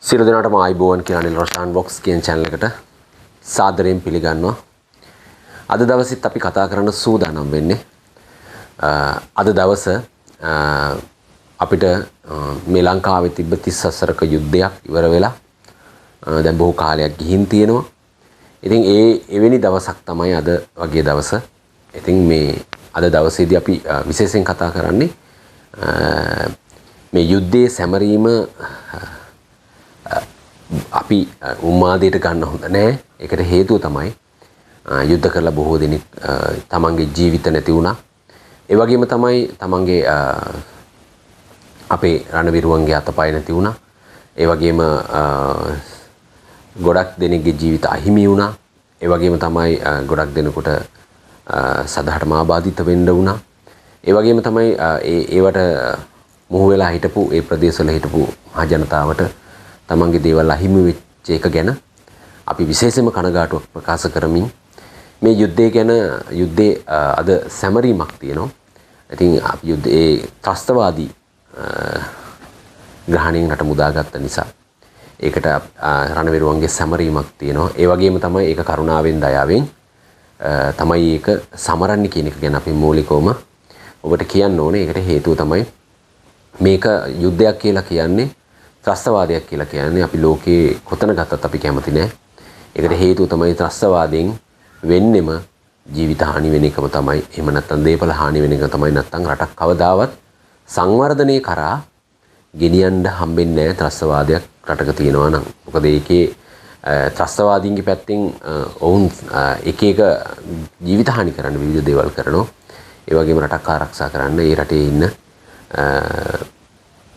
සියලු දෙනාටම ආයිබෝවන් කියලා අනිල් රොෂාන් බොක්ස් කියන channel එකට සාදරයෙන් පිළිගන්නවා. අද දවසෙත් අපි කතා කරන්න සූදානම් වෙන්නේ අද දවස අපිට මේ ලංකාවේ තිබ්බ 30 වසරක යුද්ධයක් ඉවර වෙලා දැන් බොහෝ කාලයක් ගිහින් තියෙනවා. ඉතින් එවැනි දවසක් තමයි අද වගේ දවස. ඉතින් මේ අද දවසේදී අපි විශේෂයෙන් කතා කරන්නේ මේ යුද්ධයේ සැමරීම අපි උම්මාදයට ගන්න හොඳ නෑ. ඒකට හේතුව තමයි යුද්ධ කරලා බොහෝ දෙනෙක් තමන්ගේ ජීවිත නැති වුණා. ඒ වගේම තමයි තමන්ගේ අපේ රණවිරුවන්ගේ අතපය නැති වුණා. ඒ වගේම ගොඩක් දෙනෙක්ගේ ජීවිත අහිමි වුණා. ඒ වගේම තමයි ගොඩක් දෙනෙකුට සදහටම ආබාධිත වෙන්න වුණා. ඒ වගේම තමයි ඒවට මුහු වෙලා හිටපු ඒ ප්‍රදේශවල හිටපු මහ ජනතාවට තමන්ගේ දේවල් අහිමි වෙච්ච එක ගැන අපි විශේෂයෙන්ම කනගාටුවක් ප්‍රකාශ කරමින් මේ යුද්ධය ගැන යුද්ධයේ අද සැමරීමක් තියෙනවා. ඉතින් අපි යුද්ධයේ ත්‍රස්තවාදී ග්‍රහණයෙන් රට මුදාගත්ත නිසා ඒකට රණවිරුවන්ගේ සැමරීමක් තියෙනවා. ඒ වගේම තමයි ඒක කරුණාවෙන් දයාවෙන් තමයි ඒක සමරන්නේ කියන එක ගැන අපි මූලිකවම ඔබට කියන්න ඕනේ. ඒකට හේතුව තමයි මේක යුද්ධයක් කියලා කියන්නේ ත්‍රස්තවාදයක් කියලා කියන්නේ අපි ලෝකේ කොතන ගත්තත් අපි කැමති නෑ. ඒකට හේතුව තමයි ත්‍රස්තවාදයෙන් වෙන්නෙම ජීවිත හානි වෙන එකම තමයි. එහෙම නැත්නම් දේපල හානි වෙන එක තමයි. නැත්නම් රටක් කවදාවත් සංවර්ධනය කරා ගෙනියන්න හම්බෙන්නේ නෑ ත්‍රස්තවාදයක් රටක තියෙනවා නම්. මොකද ඒකේ ත්‍රස්තවාදීන්ගේ පැත්තෙන් ඔවුන් එක එක ජීවිත හානි කරන්න විවිධ දේවල් කරනවා. ඒ වගේම රටක් ආරක්ෂා කරන්න ඒ රටේ ඉන්න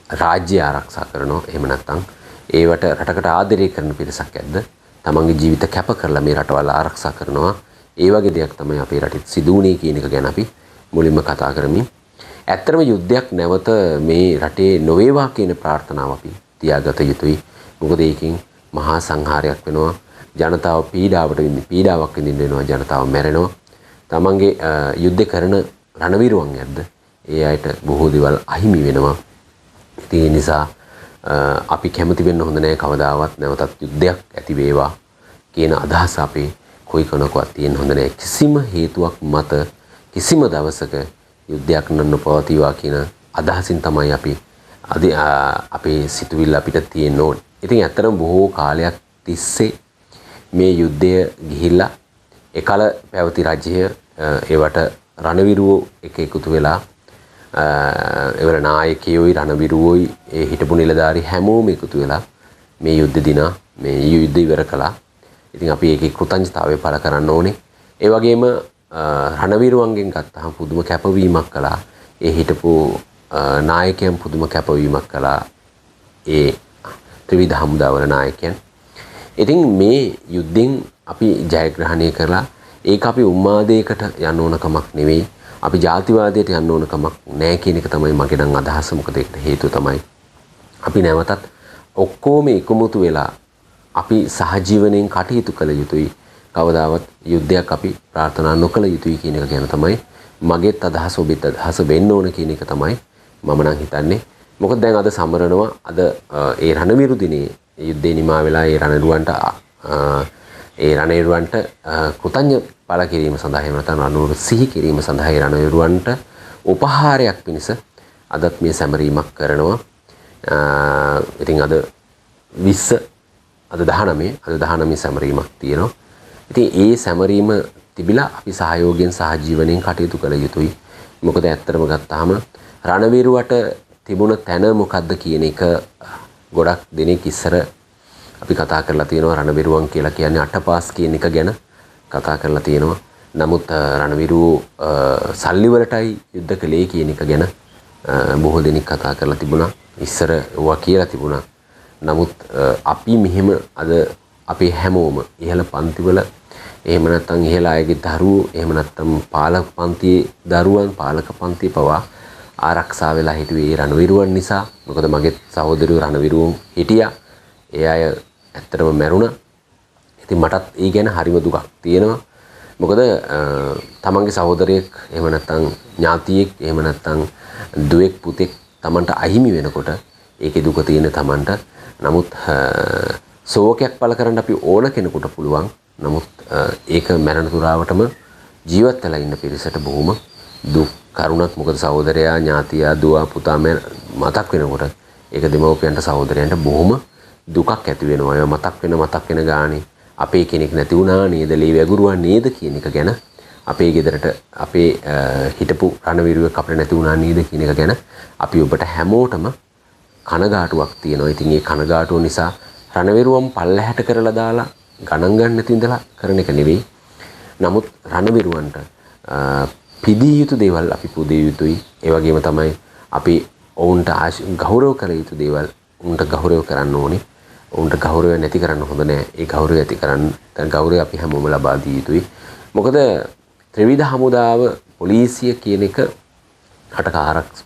රාජ්‍ය ආරක්ෂා කරනවා. එහෙම නැත්නම් ඒවට රටකට ආදරය කරන පිරිසක් ඇද්ද තමන්ගේ ජීවිත කැප කරලා මේ රටවල් ආරක්ෂා කරනවා. ඒ වගේ දෙයක් තමයි අපේ රටේ සිදු වුණේ කියන එක ගැන අපි මුලින්ම කතා කරමින් ඇත්තටම යුද්ධයක් නැවත මේ රටේ නොවේවා කියන ප්‍රාර්ථනාව අපි තියාගත යුතුයි. මොකද ඒකෙන් මහා සංහාරයක් වෙනවා. ජනතාව පීඩාවක් විඳින්න වෙනවා. ජනතාව මැරෙනවා. තමන්ගේ යුද්ධ කරන රණවිරුවන් ඇද්ද ඒ අයට බොහෝ දේවල් අහිමි වෙනවා. ඒ නිසා අපි කැමති වෙන්න හොඳ නෑ කවදාවත් නැවතත් යුද්ධයක් ඇති වේවා කියන අදහස අපේ කොයි කෙනෙකුවත් තියෙන්න හොඳ නෑ. කිසිම හේතුවක් මත කිසිම දවසක යුද්ධයක් නොපවතිවා කියන අදහසින් තමයි අපි අපේ සිතුවිල්ල අපිට තියෙන්න ඕනේ. ඉතින් ඇත්තටම බොහෝ කාලයක් තිස්සේ මේ යුද්ධය ගිහිල්ලා එකල පැවති රජය ඒවට රණවිරුවෝ එක එකතු වෙලා එවර නායකයෝයි රණවිරුවෝයි ඒ හිටපු නිලධාරි හැමෝම එකතු වෙලා මේ යුද්ධ දිනා මේ යුද්ධ ඉවර කළා. ඉතින් අපි ඒකේ කෘතඥතාවය පළ කරන්න ඕනේ. ඒ වගේම රණවිරුවන්ගෙන් ගත්තාම පුදුම කැපවීමක් කළා. ඒ හිටපු නායකයන් පුදුම කැපවීමක් කළා. ඒ ත්‍රිවිධ හමුදාවල නායකයන්. ඉතින් මේ යුද්ධෙන් අපි ජයග්‍රහණය කරලා ඒක අපි උම්මාදයකට යන්න ඕන කමක් නෙවෙයි. අපි ජාතිවාදයට යන්න ඕන කමක් නෑ කියන එක තමයි මගේ නම් අදහස. මොකද ඒකට හේතුව තමයි අපි නැවතත් ඔක්කොම එකමුතු වෙලා අපි සහජීවනයෙන් කටයුතු කළ යුතුයි. කවදාවත් යුද්ධයක් අපි ප්‍රාර්ථනා නොකළ යුතුයි කියන එක ගැන තමයි මගේත් අදහස ඔබෙත් අදහස වෙන්න ඕන කියන එක තමයි මම නම් හිතන්නේ. මොකද දැන් අද සමරනවා අද ඒ රණවිරු දිනේ යුද්ධේ නිමා වෙලා ඒ රණවිරුවන්ට කෘතඥ පළ කිරීම සඳහා එහෙම නැත්නම් රණවිරු සිහි කිරීම සඳහා ඒ රණවිරුවන්ට උපහාරයක් පිණිස අදත් මේ සැමරීමක් කරනවා. ඉතින් අද 20 අද 19 සැමරීමක් තියෙනවා. ඉතින් ඒ සැමරීම තිබිලා අපි සහයෝගයෙන් සහජීවනයෙන් කටයුතු කළ යුතුයි. මොකද ඇත්තටම ගත්තාම රණවිරුවට තිබුණ තැන මොකද්ද කියන එක ගොඩක් දෙනෙක් ඉස්සර අපි කතා කරලා තියෙනවා. රණවිරුවන් කියලා කියන්නේ අටපාස් කියන එක ගැන කතා කරලා තියෙනවා. නමුත් රණවිරුවෝ සල්ලි වලටයි යුද්ධ කළේ කියන එක ගැන බොහෝ දෙනෙක් කතා කරලා තිබුණා. ඉස්සර ඔවා කියලා තිබුණා. නමුත් අපි මෙහෙම අද අපේ හැමෝම ඉහළ පන්තිවල එහෙම නැත්නම් ඉහළ අයගේ දරුවෝ එහෙම නැත්නම් පාලක පන්තියේ දරුවන් පාලක පන්තිය පවා ආරක්ෂා වෙලා හිටියේ රණවිරුවන් නිසා. මොකද මගේ සහෝදරයෝ රණවිරුවෝ හිටියා. ඒ අය ඇත්තටම මැරුණා. ඉතින් මටත් ඒ ගැන හරිම දුකක් තියෙනවා. මොකද තමන්ගේ සහෝදරයෙක් එහෙම නැත්නම් ඥාතියෙක් එහෙම නැත්නම් දුවෙක් පුතෙක් තමන්ට අහිමි වෙනකොට ඒකේ දුක තියෙන තමන්ට නමුත් ශෝකයක් පළ කරන්න අපි ඕන කෙනෙකුට පුළුවන්. නමුත් ඒක මරණ තුරාවටම ජීවත් වෙලා ඉන්න පිරිසට බොහොම දුක් කරුණක්. මොකද සහෝදරයා, ඥාතියා, දුව, පුතා මතක් වෙනකොට ඒක දෙමව්පියන්ට, සහෝදරයන්ට බොහොම දුකක් ඇති වෙනවා. ඒවා මතක් වෙන ගානේ අපේ කෙනෙක් නැති වුණා නේද, ලේ වැගුරුවා නේද කියන එක ගැන, අපේ ගෙදරට අපේ හිටපු රණවිරුවෙක් අපිට නැති වුණා නේද කියන එක ගැන අපි ඔබට හැමෝටම කනගාටුවක් තියෙනවා. ඉතින් ඒ කනගාටුව නිසා රණවිරුවම් පල්ලහැට කරලා දාලා ගණන් ගන්න නැති ඉඳලා කරන එක නෙවෙයි. නමුත් රණවිරුවන්ට පිදිය යුතු දේවල් අපි පුදිය යුතුයි. ඒ වගේම තමයි අපි ඔවුන්ට ගෞරව කළ යුතු දේවල් ඔවුන්ට ගෞරව කරන්න ඕනේ. ඔවුන්ට ගෞරවය නැති කරන්න හොඳ නෑ. ඒ ගෞරවය ඇති කරන්න ගෞරවය අපි හැමෝම ලබා දිය යුතුයි. මොකද ත්‍රිවිධ හමුදාව, පොලිසිය කියන එක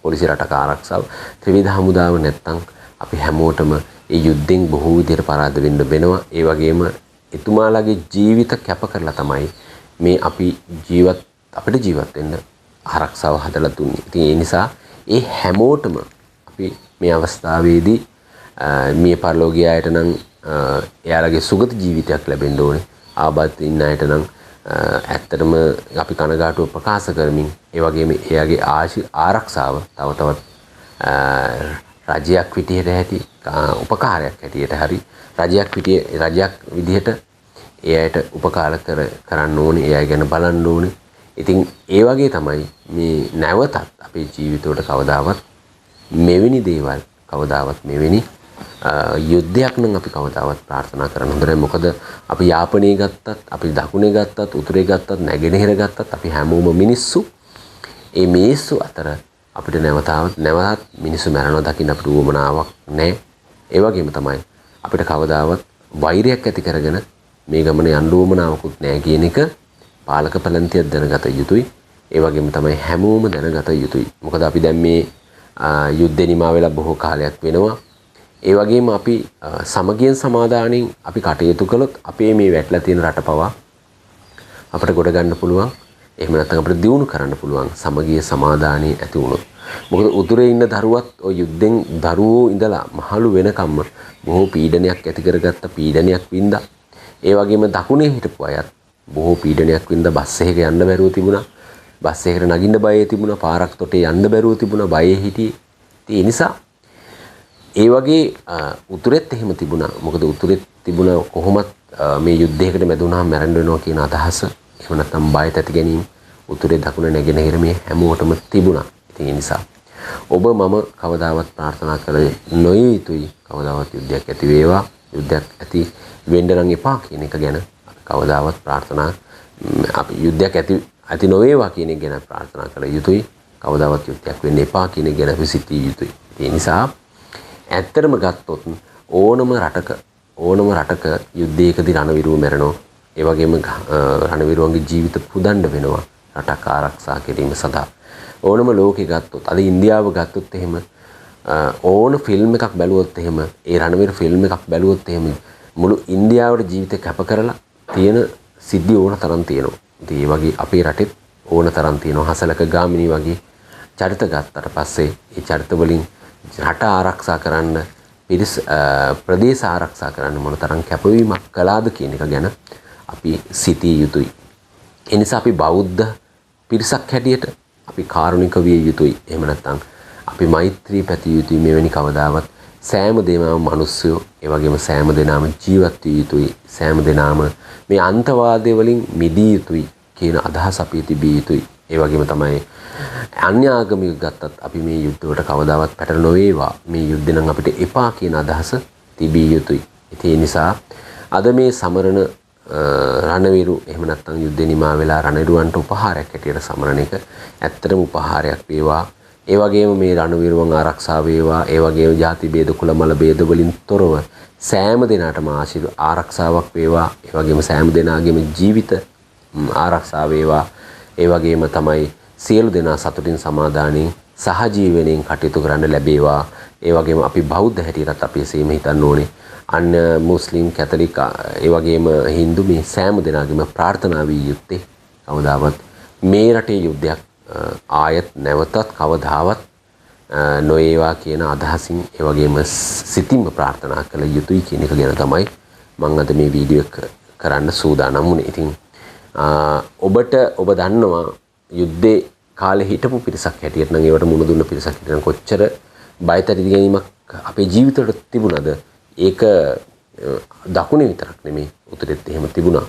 පොලිසිය රටක ආරක්ෂාව, ත්‍රිවිධ හමුදාව නැත්තම් අපි හැමෝටම ඒ යුද්ධෙන් බොහෝ විදිහට පරාද වෙන්න වෙනවා. ඒ වගේම එතුමාලගේ ජීවිත කැප කරලා තමයි මේ අපිට ජීවත් වෙන්න ආරක්ෂාව හදලා දුන්නේ. ඉතින් ඒ නිසා ඒ හැමෝටම අපි මේ අවස්ථාවේදී මේ පරලෝකීය අයට නම් එයාලගේ සුගත ජීවිතයක් ලැබෙන්න ඕනේ. ආබාධ ඉන්න අයට නම් ඇත්තටම අපි කනගාටුව ප්‍රකාශ කරමින් ඒ වගේම එයාගේ ආරක්ෂාව තව තවත් රජයක් විදිහට උපකාරයක් හැටියට හරි රජයක් විදිහට එයාට උපකාර කරන්න ඕනේ. එයා ගැන බලන්න ඕනේ. ඉතින් ඒ වගේ තමයි මේ නැවතත් අපේ ජීවිතවලට කවදාවත් මෙවැනි දේවල්, කවදාවත් මෙවැනි යුද්ධයක් නම් අපි කවදාවත් ප්‍රාර්ථනා කරන්න හොඳ නැහැ. මොකද අපි යාපනයේ ගත්තත්, අපි දකුණේ ගත්තත්, උතුරේ ගත්තත්, නැගෙනහිර ගත්තත් අපි හැමෝම මිනිස්සු. ඒ මිනිස්සු අතර අපිට නැවතත් මිනිස්සු මරනවා දකින්න අපිට උවමනාවක් නැහැ. ඒ වගේම තමයි අපිට කවදාවත් වෛරයක් ඇති කරගෙන මේ ගමන යන්න උවමනාවකුත් නැහැ කියන එක පාලක පැලැන්තියක් දැනගත යුතුයි. ඒ වගේම තමයි හැමෝම දැනගත යුතුයි. මොකද අපි දැන් මේ යුද්ධේ නිමා වෙලා බොහෝ කාලයක් වෙනවා. ඒ වගේම අපි සමගියෙන් සමාදානෙන් අපි කටයුතු කළොත් අපේ මේ වැටලා තියෙන රට පවා අපිට ගොඩ ගන්න පුළුවන්. එහෙම නැත්නම් අපිට දියුණු කරන්න පුළුවන් සමගිය සමාදානෙ ඇති වුණොත්. මොකද උතුරේ ඉන්න දරුවත් ඔය යුද්ධෙන් දරුවෝ ඉඳලා මහලු වෙනකම්ම බොහෝ පීඩනයක් ඇති කරගත්ත, පීඩනයක් වින්දා. ඒ වගේම දකුණේ හිටපු අයත් බොහෝ පීඩනයක් වින්දා. බස් එකක යන්න බැරුව තිබුණා. බස් එකකට නගින්න බය තිබුණා. පාරක් තොටේ යන්න බැරුව තිබුණා. බයේ හිටියේ. ඒ නිසා ඒ වගේ උතුරෙත් එහෙම තිබුණා. මොකද උතුරෙත් තිබුණා කොහොමත් මේ යුද්ධයකට මැදුණාම මැරෙන්න වෙනවා කියන අදහස. එහෙම නැත්නම් බයත් ඇති ගැනීම උතුරේ දකුණ නැගෙනහිර මේ හැමෝටම තිබුණා. ඉතින් ඒ නිසා ඔබ මම කවදාවත් ප්‍රාර්ථනා කළ නොයුතුයි කවදාවත් යුද්ධයක් ඇති වේවා. යුද්ධයක් ඇති වෙන්න නම් එපා කියන එක ගැන කවදාවත් ප්‍රාර්ථනා අපි යුද්ධයක් ඇති නොවේවා කියන එක ගැන ප්‍රාර්ථනා කළ යුතුයි. කවදාවත් යුද්ධයක් වෙන්න එපා කියන එක ගැන අපි සිටිය යුතුයි. ඒ නිසා ඇත්තටම ගත්තොත් ඕනම රටක යුද්ධයකදී රණවිරුව මැරෙනවා. ඒ වගේම රණවිරුවන්ගේ ජීවිත පුදන්න වෙනවා රටක් ආරක්ෂා කිරීම සඳහා. ඕනම ලෝකෙ ගත්තොත්, අද ඉන්දියාව ගත්තොත් එහෙම ඕන ෆිල්ම් එකක් බැලුවොත් එහෙම, ඒ රණවිරු ෆිල්ම් එකක් බැලුවොත් එහෙම මුළු ඉන්දියාවට ජීවිතේ කැප කරලා තියෙන සිද්ධි ඕන තරම් තියෙනවා. ඉතින් ඒ වගේ අපේ රටෙත් ඕන තරම් තියෙනවා. හසලක ගාමිණී වගේ චරිත ගත්තට පස්සේ ඒ චරිත වලින් රට ආරක්ෂා කරන්න, ප්‍රදේශ ආරක්ෂා කරන්න මොන තරම් කැපවීමක් කළාද කියන එක ගැන අපි සිතිය යුතුයි. ඒ නිසා අපි බෞද්ධ පිරිසක් හැටියට අපි කාරුණික විය යුතුයි. එහෙම නැත්නම් අපි මෛත්‍රී පැතිය යුතුයි. මෙවැනි කවදාවත් සෑම දෙනාම මිනිස්සුયો, ඒ වගේම සෑම දෙනාම ජීවත් විය යුතුයි. සෑම දෙනාම මේ අන්තවාදය වලින් මිදිය යුතුයි කියන අදහස අපි තිබිය යුතුයි. ඒ වගේම තමයි අන්‍ය ආගමික ගත්තත් අපි මේ යුද්ධවලට කවදාවත් පැටල නොවේවා. මේ යුද්ධ නම් අපිට එපා කියන අදහස තිබිය යුතුයි. ඒ නිසා අද මේ සමරන රණවිරු එහෙම නැත්නම් යුද්ධ නිමා වෙලා රණවිරුවන්ට උපහාරයක් හැටියට සමරන එක ඇත්තටම උපහාරයක් වේවා. ඒ වගේම මේ රණවිරුවන් ආරක්ෂා වේවා. ඒ වගේම ಜಾති ભેද කුල මල ભેද වලින් තොරව සෑම දිනකටම ආරක්ෂාවක් වේවා. ඒ වගේම සෑම දිනාගේම ජීවිත ආරක්ෂා වේවා. ඒ වගේම තමයි සියලු දෙනා සතුටින් සමාදානෙන් සහජීවනයෙන් කටයුතු කරන්න ලැබේවා. ඒ වගේම අපි බෞද්ධ හැටියටත් අපි එසේම හිතන්න ඕනේ. අන්න මුස්ලිම්, කැතලික්, ඒ වගේම හින්දු මේ සෑම දෙනාගේම ප්‍රාර්ථනා විය යුත්තේ කවදාවත් මේ රටේ යුද්ධයක් ආයත් නැවතත් කවදාවත් නොඒවා කියන අදහසින් ඒ වගේම සිතින්ම ප්‍රාර්ථනා කළ යුතුයි කියන එක ගැන තමයි මම අද මේ වීඩියෝ එක කරන්න සූදානම් වුණේ. ඉතින් ඔබ දන්නවා යුද්ධේ කාලේ හිටපු පිරිසක් හැටියට නම් ඒවට මුණ දුන්න පිරිසක් හැටියට නම් කොච්චර බයතරි ගැනීමක් අපේ ජීවිතවල තිබුණාද? ඒක දකුණේ විතරක් නෙමෙයි උතුරෙත් එහෙම තිබුණා.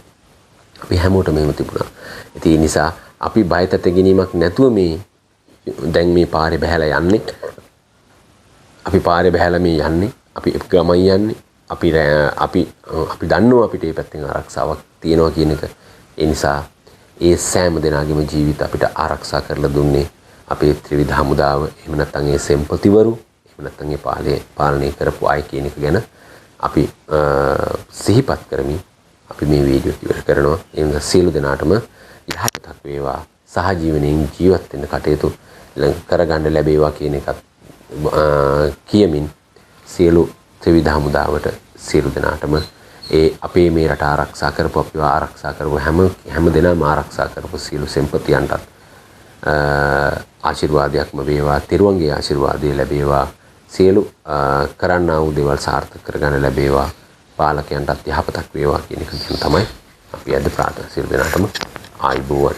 අපි හැමෝටම එහෙම තිබුණා. ඉතින් ඒ නිසා අපි බයතට ගැනීමක් නැතුව මේ දැන් මේ පාරේ බහැලා යන්නේ. අපි පාරේ බහැලා මේ යන්නේ. අපි ගමන් යන්නේ. අපි දන්නවා අපිට මේ පැත්තෙන් ආරක්ෂාවක් තියෙනවා කියන එක. ඒ නිසා ඒ සෑම දෙනාගේම ජීවිත අපිට ආරක්ෂා කරලා දුන්නේ අපේ ත්‍රිවිධ හමුදාව. එහෙම නැත්නම් ඒ සෙන්පතිවරු, එහෙම නැත්නම් ඒ පාලනය කරපු අය කියන එක ගැන අපි සිහිපත් කරමින් අපි මේ වීඩියෝ ඉවර කරනවා. ඒ නිසා සියලු දෙනාටම යහපතක් වේවා, සහජීවනයෙන් ජීවත් වෙන්න කටයුතු කරගන්න ලැබේවා කියන එකත් කියමින් සියලු ත්‍රිවිධ හමුදාවට සියලු දෙනාටම ඒ අපේ මේ රට ආරක්ෂා කරපු අපිව ආරක්ෂා කරපු හැම දෙනාම ආරක්ෂා කරපු සියලු සෙන්පතියන්ටත් ආශිර්වාදයක්ම වේවා. තිරුවන්ගේ ආශිර්වාදය ලැබේවා. සියලු කරන්නා වූ දේවල් සාර්ථක කරගන්න ලැබේවා. පාලකයන්ටත් යහපතක් වේවා කියන එක තමයි අපි අද ප්‍රාර්ථනා සියලු දෙනාටම ආයුබෝවන්.